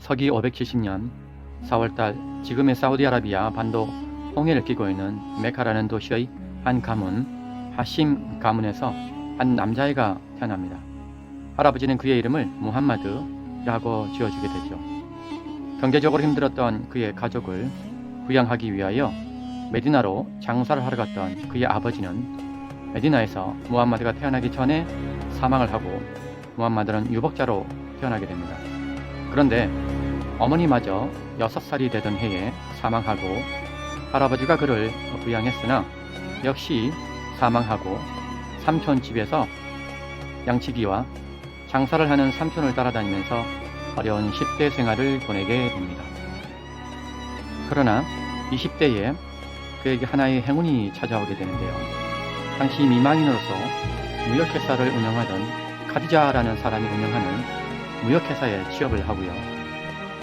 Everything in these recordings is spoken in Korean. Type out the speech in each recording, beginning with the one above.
서기 570년 4월달 지금의 사우디아라비아 반도 홍해를 끼고 있는 메카라는 도시의 한 가문 하심 가문에서 한 남자아이가 태어납니다. 할아버지는 그의 이름을 무함마드라고 지어주게 되죠. 경제적으로 힘들었던 그의 가족을 부양하기 위하여 메디나로 장사를 하러 갔던 그의 아버지는 메디나에서 무함마드가 태어나기 전에 사망을 하고 무함마드는 유복자로 태어나게 됩니다. 그런데 어머니마저 6살이 되던 해에 사망하고 할아버지가 그를 부양했으나 역시 사망하고 삼촌 집에서 양치기와 장사를 하는 삼촌을 따라다니면서 어려운 10대 생활을 보내게 됩니다. 그러나 20대에 그에게 하나의 행운이 찾아오게 되는데요. 당시 미망인으로서 무역회사를 운영하던 카디자라는 사람이 운영하는 무역회사에 취업을 하고요.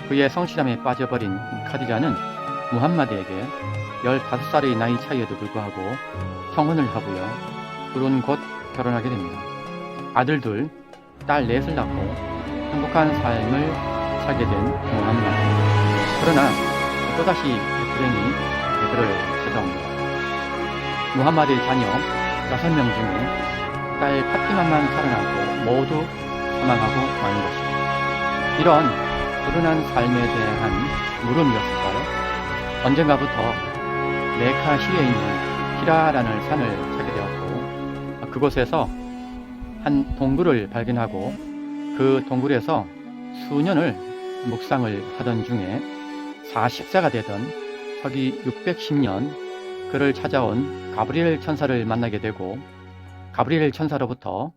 그의 성실함에 빠져버린 카디자는 무함마드에게 15살의 나이 차이에도 불구하고 청혼을 하고요. 둘은 곧 결혼하게 됩니다. 아들 둘, 딸 넷을 낳고 행복한 삶을 살게 된 무함마드. 그러나 또다시 불행이 그를 찾아옵니다. 무함마드의 자녀 6명 중에 딸 파티마만 살아남고 모두 사망하고 마는 것입니다. 이런 불운한 삶에 대한 물음이었을까요? 언젠가부터 메카시에 있는 히라라는 산을 찾게 되었고 그곳에서 한 동굴을 발견하고 그 동굴에서 수년을 묵상을 하던 중에 40세가 되던 서기 610년 그를 찾아온 가브리엘 천사를 만나게 되고 가브리엘 천사로부터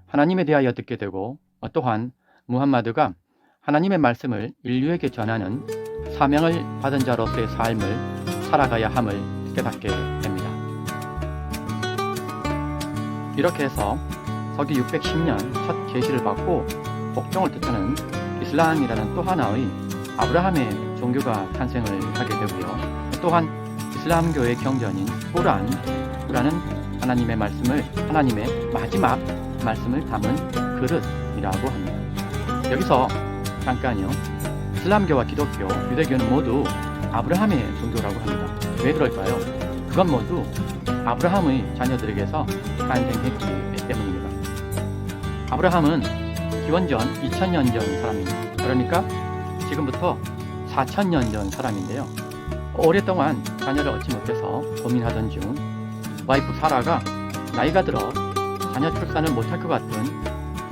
하나님에 대하여 듣게 되고 또한 무함마드가 하나님의 말씀을 인류에게 전하는 사명을 받은 자로서의 삶을 살아가야 함을 깨닫게 됩니다. 이렇게 해서 서기 610년 첫 계시를 받고 복종을 뜻하는 이슬람이라는 또 하나의 아브라함의 종교가 탄생을 하게 되고요. 또한 이슬람교의 경전인 꾸란은 하나님의 말씀을 하나님의 마지막 말씀을 담은 그릇이라고 합니다. 여기서 잠깐요. 이슬람교와 기독교, 유대교는 모두 아브라함의 종교라고 합니다. 왜 그럴까요? 그건 모두 아브라함의 자녀들에게서 탄생했기 때문입니다. 아브라함은 기원전 2000년 전 사람입니다. 그러니까 지금부터 4000년 전 사람인데요. 오랫동안 자녀를 얻지 못해서 고민하던 중 와이프 사라가 나이가 들어 자녀 출산을 못할 것 같은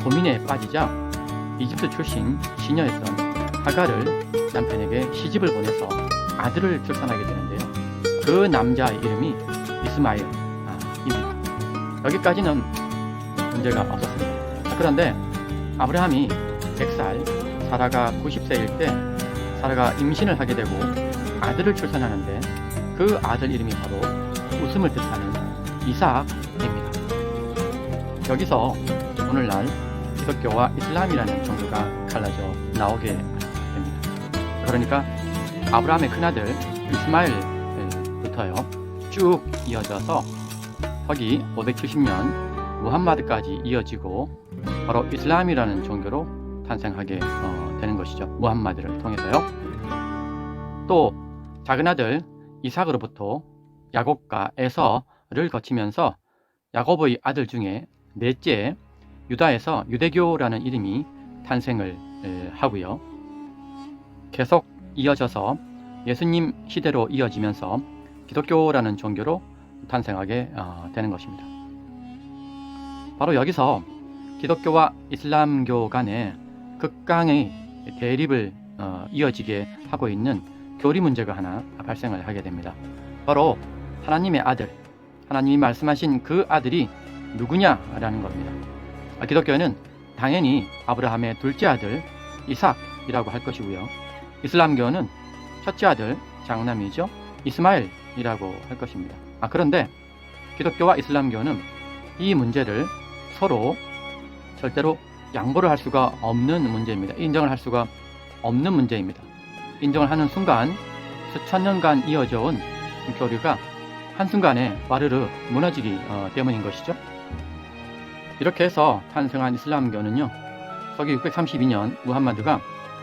고민에 빠지자 이집트 출신 시녀였던 하가를 남편에게 시집을 보내서 아들을 출산하게 되는데요. 그 남자의 이름이 이스마일입니다. 여기까지는 문제가 없었습니다. 그런데 아브라함이 100살, 사라가 90세일 때 사라가 임신을 하게 되고 아들을 출산하는데 그 아들 이름이 바로 웃음을 뜻하는 이삭입니다. 여기서 오늘날 기독교와 이슬람이라는 종교가 갈라져 나오게 됩니다. 그러니까 아브라함의 큰아들 이스마일부터요 쭉 이어져서 서기 570년 무함마드까지 이어지고 바로 이슬람이라는 종교로 탄생하게 되는 것이죠. 무함마드를 통해서요. 또 작은 아들 이삭으로부터 야곱과 에서를 거치면서 야곱의 아들 중에 넷째 유다에서 유대교라는 이름이 탄생을 하고요. 계속 이어져서 예수님 시대로 이어지면서 기독교라는 종교로 탄생하게 되는 것입니다. 바로 여기서 기독교와 이슬람교 간에 극강의 대립을 이어지게 하고 있는 교리 문제가 하나 발생을 하게 됩니다. 바로 하나님의 아들, 하나님이 말씀하신 그 아들이 누구냐라는 겁니다. 기독교는 당연히 아브라함의 둘째 아들 이삭이라고 할 것이고요. 이슬람교는 첫째 아들 장남이죠. 이스마일이라고 할 것입니다. 그런데 기독교와 이슬람교는 이 문제를 서로 절대로 양보를 할 수가 없는 문제입니다. 인정을 할 수가 없는 문제입니다. 인정을 하는 순간 수천 년간 이어져 온 교류가 한순간에 와르르 무너지기 때문인 것이죠. 이렇게 해서 탄생한 이슬람교는요, 서기 632년 무함마드가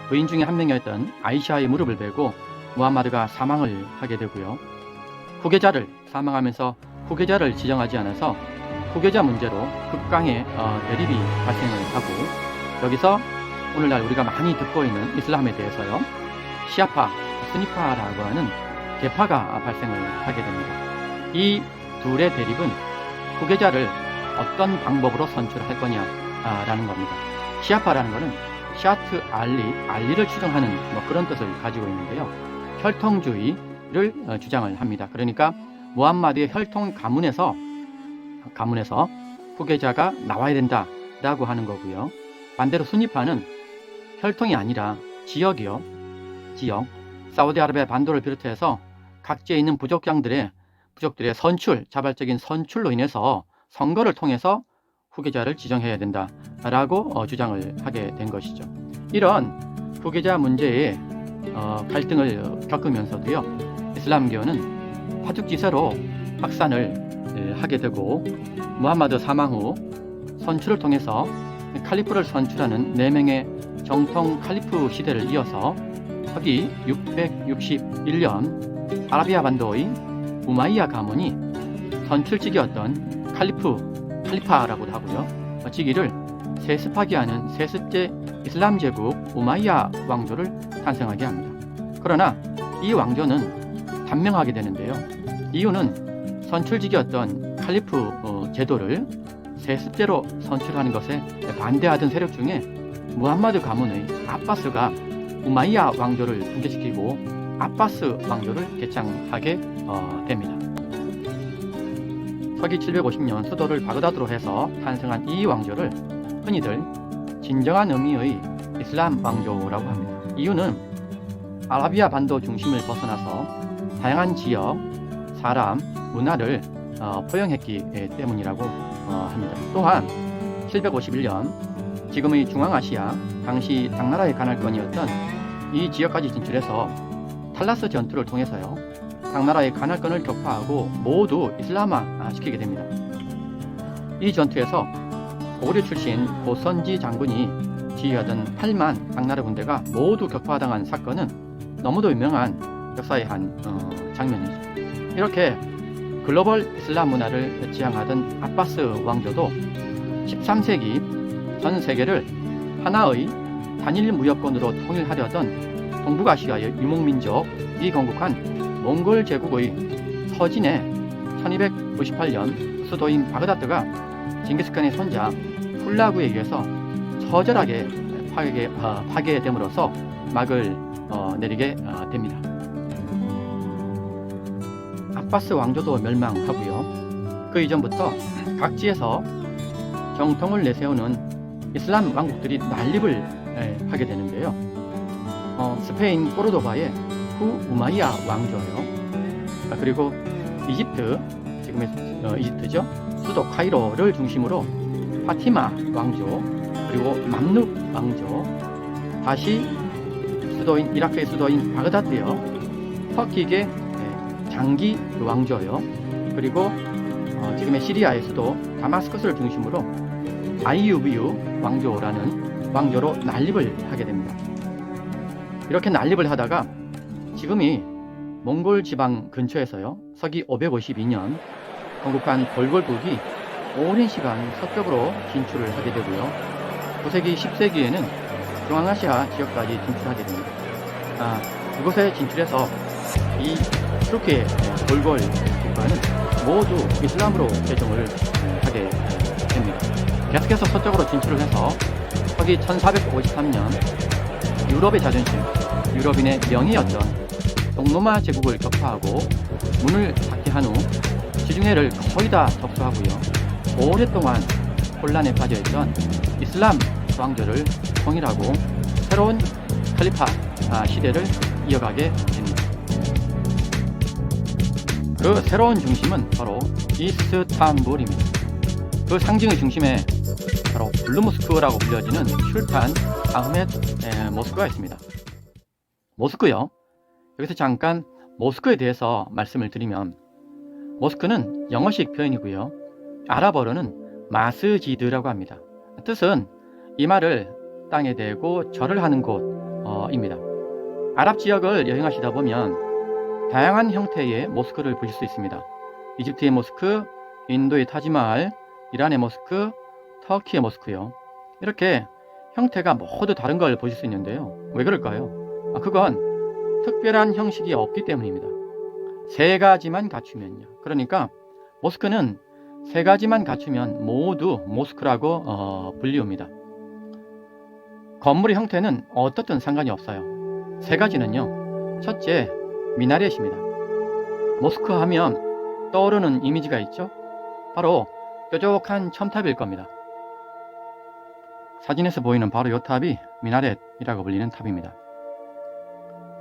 부인 중에 한 명이었던 아이샤의 무릎을 베고 무함마드가 사망을 하게 되고요. 후계자를 사망하면서 후계자를 지정하지 않아서 후계자 문제로 극강의 대립이 발생을 하고, 여기서 오늘날 우리가 많이 듣고 있는 이슬람에 대해서요, 시아파, 스니파라고 하는 계파가 발생을 하게 됩니다. 이 둘의 대립은 후계자를 어떤 방법으로 선출할 거냐라는 겁니다. 시아파라는 것은 샤트 알리를 추종하는 그런 뜻을 가지고 있는데요. 혈통주의를 주장을 합니다. 그러니까 무함마드의 혈통 가문에서 후계자가 나와야 된다라고 하는 거고요. 반대로 수니파는 혈통이 아니라 지역, 사우디아라비아 반도를 비롯해서 각지에 있는 부족들의 자발적인 선출로 인해서 선거를 통해서 후계자를 지정해야 된다라고 주장을 하게 된 것이죠. 이런 후계자 문제에 갈등을 겪으면서도요, 이슬람교는 파죽지세로 확산을 하게 되고, 무함마드 사망 후 선출을 통해서 칼리프를 선출하는 4명의 정통 칼리프 시대를 이어서 서기 661년 아라비아 반도의 우마이야 가문이 선출직이었던 칼리파라고도 하고요, 직위를 세습하게 하는 세습제 이슬람 제국 우마이야 왕조를 탄생하게 합니다. 그러나 이 왕조는 단명하게 되는데요. 이유는 선출직이었던 칼리프 제도를 세습제로 선출하는 것에 반대하던 세력 중에 무함마드 가문의 아바스가 우마이야 왕조를 붕괴시키고 아바스 왕조를 개창하게 됩니다. 서기 750년 수도를 바그다드로 해서 탄생한 이 왕조를 흔히들 진정한 의미의 이슬람 왕조라고 합니다. 이유는 아라비아 반도 중심을 벗어나서 다양한 지역, 사람, 문화를 포용했기 때문이라고 합니다. 또한 751년 지금의 중앙아시아, 당시 당나라의 간할권이었던 이 지역까지 진출해서 탈라스 전투를 통해서요, 당나라의 간할권을 격파하고 모두 이슬람화 시키게 됩니다. 이 전투에서 고구려 출신 고선지 장군이 지휘하던 8만 당나라 군대가 모두 격파당한 사건은 너무도 유명한 역사의 한 장면이죠. 이렇게 글로벌 이슬람 문화를 지향하던 아바스 왕조도 13세기 전 세계를 하나의 단일 무역권으로 통일하려던 동북아시아의 유목민족이 건국한 몽골 제국의 서진에 1298년 수도인 바그다드가 징기스칸의 손자 훌라구에 의해서 처절하게 파괴됨으로써 막을 내리게 됩니다. 아바스 왕조도 멸망하고요. 그 이전부터 각지에서 정통을 내세우는 이슬람 왕국들이 난립을 하게 되는데요. 스페인 꼬르도바의 우마이야 왕조요. 그리고 이집트, 지금의 이집트죠. 수도 카이로를 중심으로 파티마 왕조, 그리고 맘룩 왕조, 다시 이라크의 수도인 바그다드요. 터키계 장기 왕조요. 그리고 지금의 시리아의 수도 다마스커스를 중심으로 아이유비유 왕조라는 왕조로 난립을 하게 됩니다. 이렇게 난립을 하다가 지금이 몽골 지방 근처에서요, 서기 552년 건국한 볼골국이 오랜 시간 서쪽으로 진출을 하게 되고요. 9세기, 10세기에는 중앙아시아 지역까지 진출하게 됩니다. 이곳에 진출해서 이 투르키의 볼골 국가는 모두 이슬람으로 개종을 하게 됩니다. 계속해서 서쪽으로 진출을 해서 서기 1453년 유럽의 자존심, 유럽인의 명예였던 동로마 제국을 격파하고 문을 닫게 한 후 지중해를 거의 다 접수하고요. 오랫동안 혼란에 빠져있던 이슬람 왕조를 통일하고 새로운 칼리파 시대를 이어가게 됩니다. 그 새로운 중심은 바로 이스탄불입니다. 그 상징의 중심에 바로 블루모스크라고 불려지는 슐탄 아흐메드 모스크가 있습니다. 모스크요. 여기서 잠깐 모스크에 대해서 말씀을 드리면, 모스크는 영어식 표현이고요. 아랍어로는 마스지드라고 합니다. 뜻은 이 말을 땅에 대고 절을 하는 곳, 입니다. 아랍 지역을 여행하시다 보면 다양한 형태의 모스크를 보실 수 있습니다. 이집트의 모스크, 인도의 타지마할, 이란의 모스크, 터키의 모스크요. 이렇게 형태가 모두 다른 걸 보실 수 있는데요. 왜 그럴까요? 그건 특별한 형식이 없기 때문입니다. 세 가지만 갖추면요. 그러니까 모스크는 세 가지만 갖추면 모두 모스크라고 불리웁니다. 건물의 형태는 어떻든 상관이 없어요. 세 가지는요. 첫째, 미나렛입니다. 모스크 하면 떠오르는 이미지가 있죠? 바로 뾰족한 첨탑일 겁니다. 사진에서 보이는 바로 이 탑이 미나렛이라고 불리는 탑입니다.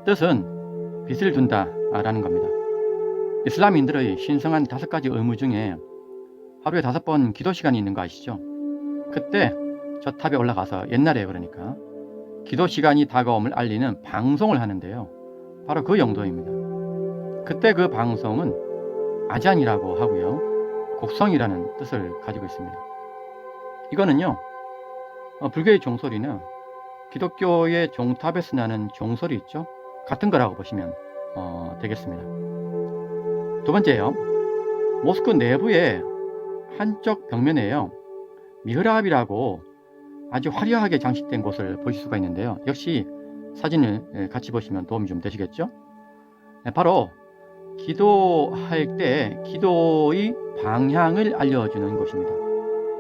뜻은 빛을 준다 라는 겁니다. 이슬람인들의 신성한 5가지 의무 중에 하루에 5번 기도 시간이 있는 거 아시죠? 그때 저 탑에 올라가서, 옛날에 그러니까, 기도 시간이 다가옴을 알리는 방송을 하는데요. 바로 그 용도입니다. 그때 그 방송은 아잔이라고 하고요. 곡성이라는 뜻을 가지고 있습니다. 이거는요, 불교의 종소리나 기독교의 종탑에서 나는 종소리 있죠? 같은 거라고 보시면 되겠습니다. 두 번째요. 모스크 내부의 한쪽 벽면에요. 미흐랍이라고 아주 화려하게 장식된 곳을 보실 수가 있는데요. 역시 사진을 같이 보시면 도움이 좀 되시겠죠? 바로 기도할 때 기도의 방향을 알려주는 곳입니다.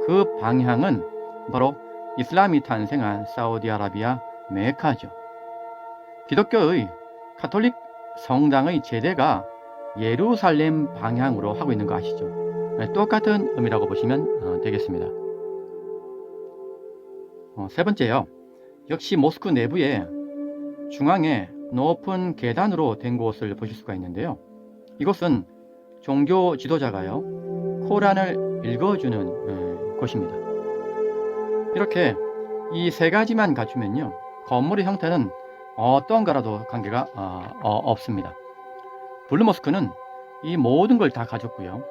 그 방향은 바로 이슬람이 탄생한 사우디아라비아 메카죠. 기독교의 가톨릭 성당의 제대가 예루살렘 방향으로 하고 있는 거 아시죠? 똑같은 의미라고 보시면 되겠습니다. 세 번째요. 역시 모스크 내부에 중앙에 높은 계단으로 된 곳을 보실 수가 있는데요. 이곳은 종교 지도자가요, 코란을 읽어주는 곳입니다. 이렇게 이 세 가지만 갖추면요, 건물의 형태는 어떤 거라도 관계가 없습니다. 블루 모스크는 이 모든 걸 다 가졌고요.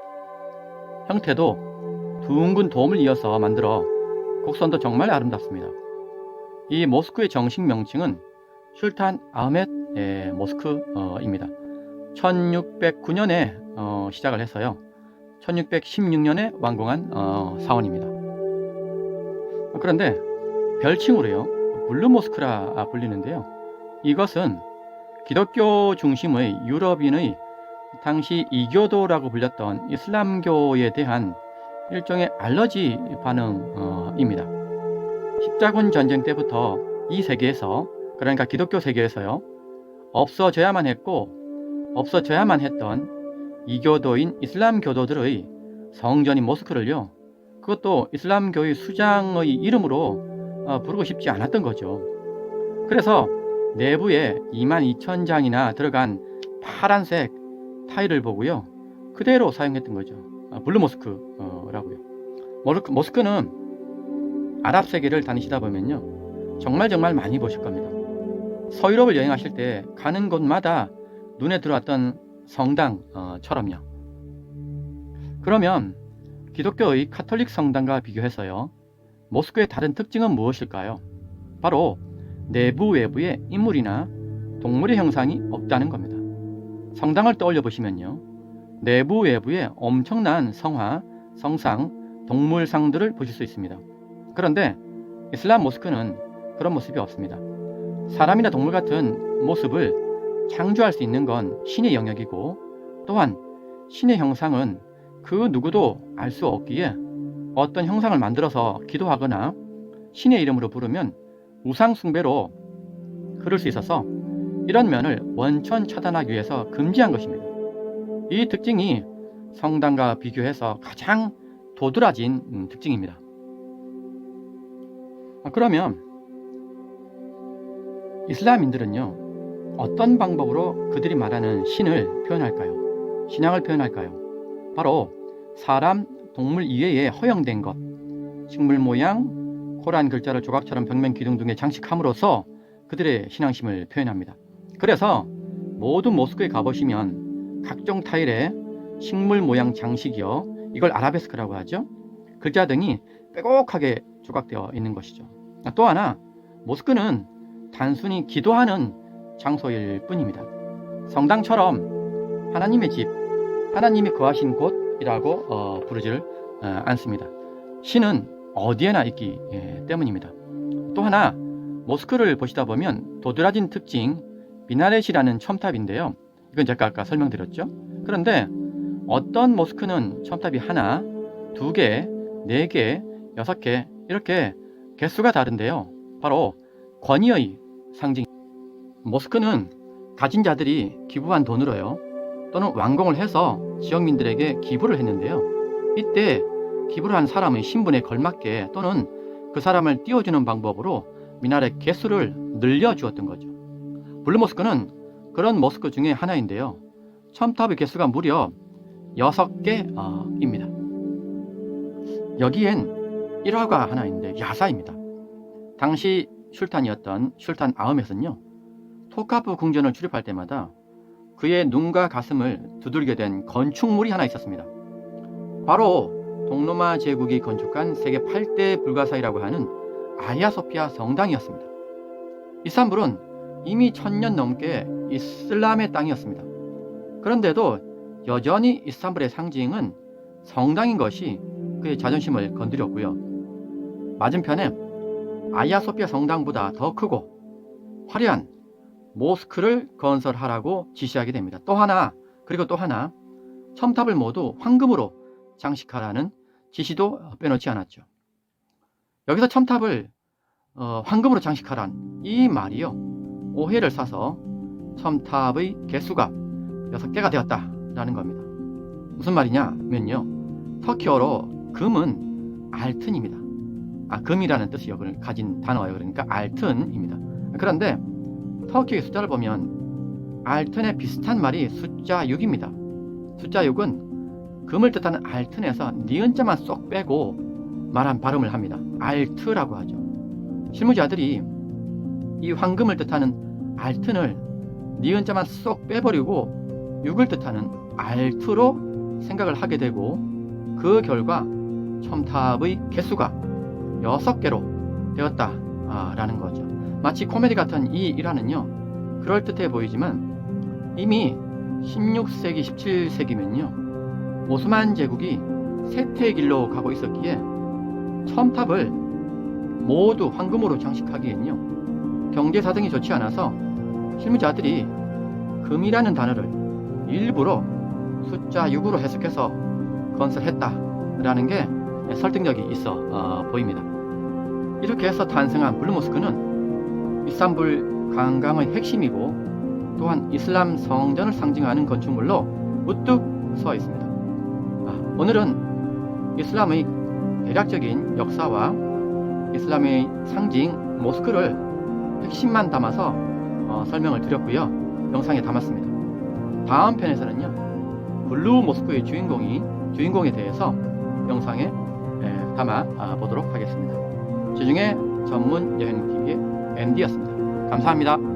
형태도 둥근 돔을 이어서 만들어 곡선도 정말 아름답습니다. 이 모스크의 정식 명칭은 술탄 아흐메드 모스크입니다. 1609년에 시작을 해서요, 1616년에 완공한 사원입니다. 그런데 별칭으로요, 블루 모스크라 불리는데요. 이것은 기독교 중심의 유럽인의 당시 이교도라고 불렸던 이슬람교에 대한 일종의 알러지 반응입니다. 십자군 전쟁 때부터 이 세계에서, 그러니까 기독교 세계에서요, 없어져야만 했고 없어져야만 했던 이교도인 이슬람 교도들의 성전인 모스크를요, 그것도 이슬람교의 수장의 이름으로 부르고 싶지 않았던 거죠. 그래서 내부에 22,000장이나 들어간 파란색 타일을 보고요, 그대로 사용했던 거죠. 블루 모스크라고요. 모스크는 아랍 세계를 다니시다 보면요, 정말 많이 보실 겁니다. 서유럽을 여행하실 때 가는 곳마다 눈에 들어왔던 성당처럼요. 그러면 기독교의 가톨릭 성당과 비교해서요, 모스크의 다른 특징은 무엇일까요? 바로 내부 외부에 인물이나 동물의 형상이 없다는 겁니다. 성당을 떠올려 보시면요, 내부 외부에 엄청난 성화, 성상, 동물상들을 보실 수 있습니다. 그런데 이슬람 모스크는 그런 모습이 없습니다. 사람이나 동물 같은 모습을 창조할 수 있는 건 신의 영역이고, 또한 신의 형상은 그 누구도 알 수 없기에 어떤 형상을 만들어서 기도하거나 신의 이름으로 부르면 우상 숭배로 흐를 수 있어서 이런 면을 원천 차단하기 위해서 금지한 것입니다. 이 특징이 성당과 비교해서 가장 도드라진 특징입니다. 그러면 이슬람인들은요, 어떤 방법으로 그들이 말하는 신을 표현할까요? 신앙을 표현할까요? 바로 사람, 동물 이외에 허용된 것, 식물 모양, 코란 글자를 조각처럼 벽면 기둥 등에 장식함으로써 그들의 신앙심을 표현합니다. 그래서 모든 모스크에 가보시면 각종 타일에 식물 모양 장식이요, 이걸 아라베스크라고 하죠, 글자 등이 빼곡하게 조각되어 있는 것이죠. 또 하나, 모스크는 단순히 기도하는 장소일 뿐입니다. 성당처럼 하나님의 집, 하나님이 거하신 곳이라고 부르지를 않습니다. 신은 어디에나 있기 때문입니다. 또 하나, 모스크를 보시다 보면 도드라진 특징 미나렛이라는 첨탑인데요. 이건 제가 아까 설명드렸죠. 그런데 어떤 모스크는 첨탑이 하나, 두 개, 네 개, 여섯 개 이렇게 개수가 다른데요. 바로 권위의 상징. 모스크는 가진 자들이 기부한 돈으로요, 또는 완공을 해서 지역민들에게 기부를 했는데요. 이때 기부를 한 사람의 신분에 걸맞게 또는 그 사람을 띄워주는 방법으로 미나렛 개수를 늘려주었던 거죠. 블루 모스크는 그런 모스크 중에 하나인데요. 첨탑의 개수가 무려 6개입니다. 여기엔 일화가 하나 있는데 야사입니다. 당시 술탄이었던 술탄 아흐멧은요, 토카프 궁전을 출입할 때마다 그의 눈과 가슴을 두들게 된 건축물이 하나 있었습니다. 바로 동로마 제국이 건축한 세계 8대 불가사의라고 하는 아야소피아 성당이었습니다. 이스탄불은 이미 1000년 넘게 이슬람의 땅이었습니다. 그런데도 여전히 이스탄불의 상징은 성당인 것이 그의 자존심을 건드렸고요. 맞은편에 아야소피아 성당보다 더 크고 화려한 모스크를 건설하라고 지시하게 됩니다. 그리고 또 하나, 첨탑을 모두 황금으로 장식하라는 지시도 빼놓지 않았죠. 여기서 첨탑을 황금으로 장식하란 이 말이요, 오해를 사서 첨탑의 개수가 6개가 되었다라는 겁니다. 무슨 말이냐면요, 터키어로 금은 알튼입니다. 금이라는 뜻이 여기를 가진 단어예요. 그러니까 알튼입니다. 그런데 터키의 숫자를 보면 알튼에 비슷한 말이 숫자 6입니다. 숫자 6은 금을 뜻하는 알튼에서 니은자만 쏙 빼고 말한 발음을 합니다. 알트라고 하죠. 실무자들이 이 황금을 뜻하는 알튼을 니은자만 쏙 빼버리고 6을 뜻하는 알트로 생각을 하게 되고, 그 결과 첨탑의 개수가 6개로 되었다라는 거죠. 마치 코미디 같은 이 일화는요, 그럴듯해 보이지만 이미 16세기, 17세기면요, 오스만 제국이 쇠퇴의 길로 가고 있었기에 첨탑을 모두 황금으로 장식하기엔요, 경제사정이 좋지 않아서 실무자들이 금이라는 단어를 일부러 숫자 6으로 해석해서 건설했다라는 게 설득력이 있어 보입니다. 이렇게 해서 탄생한 블루 모스크는 이스탄불 관광의 핵심이고 또한 이슬람 성전을 상징하는 건축물로 우뚝 서 있습니다. 오늘은 이슬람의 대략적인 역사와 이슬람의 상징 모스크를 핵심만 담아서 설명을 드렸고요, 영상에 담았습니다. 다음 편에서는요, 블루 모스크의 주인공에 대해서 영상에 담아 보도록 하겠습니다. 주중에 전문 여행TV의 앤디였습니다. 감사합니다.